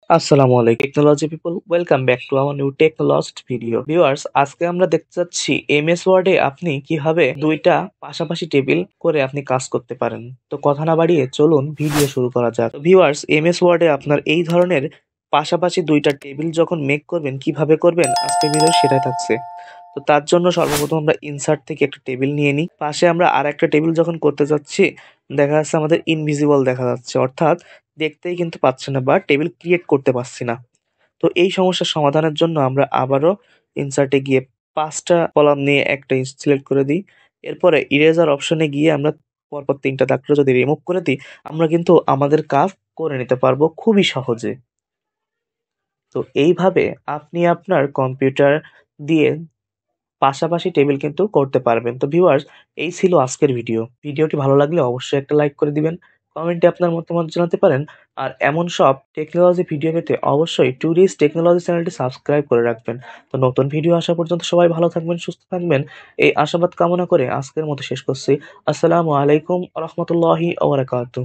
আসসালামু আলাইকুম technology people, welcome back to our new technologist video. Viewers, আজকে আমরা দেখতে যাচ্ছি এমএস ওয়ার্ডে আপনি কিভাবে দুইটা পাশাপাশি টেবিল করে আপনি কাজ করতে পারেন। তো কথা না বাড়িয়ে চলুন ভিডিও শুরু করা যাক। ভিউয়ার্স, এমএস ওয়ার্ডে আপনার এই ধরনের পাশাপাশি দুইটা টেবিল যখন মেক করবেন কিভাবে করবেন আজকের ভিডিও সেটাই থাকছে। তো তার জন্য সর্বপ্রথম আমরা ইনসার্ট থেকে একটা টেবিল নিয়ে নিই। পাশে আমরা আর একটা টেবিল যখন করতে যাচ্ছি দেখা যাচ্ছে আমাদের ইনভিজিবল দেখা যাচ্ছে, অর্থাৎ দেখতেই কিন্তু পাচ্ছে না বা টেবিল ক্রিয়েট করতে পারছি না। তো এই সমস্যার সমাধানের জন্য আমরা আবারও ইনসার্টে গিয়ে ৫টা কলাম নিয়ে একটা সিলেক্ট করে দিই। এরপরে ইরেজার অপশনে গিয়ে আমরা পরপর ৩টা দাগটা যদি রিমুভ করে দিই, আমরা কিন্তু আমাদের কাজ করে নিতে পারবো খুবই সহজে। তো এইভাবে আপনি আপনার কম্পিউটার দিয়ে পাশাপাশি টেবিল কিন্তু করতে পারবেন। তো ভিউয়ার্স, এই ছিল আজকের ভিডিও। ভিডিওটি ভালো লাগলে অবশ্যই একটা লাইক করে দিবেন। কমেন্টে আপনার মতামত জানাতে পারেন। আর এমন সব টেকনোলজি ভিডিও পেতে অবশ্যই টুরিস্ট টেকনোলজি চ্যানেলটি সাবস্ক্রাইব করে রাখবেন। তো নতুন ভিডিও আসা পর্যন্ত সবাই ভালো থাকবেন, সুস্থ থাকবেন। এই আশাবাদ কামনা করে আজকের মতো শেষ করছি। আসসালামু আলাইকুম ওয়া রাহমাতুল্লাহি ওয়া বারাকাতুহু।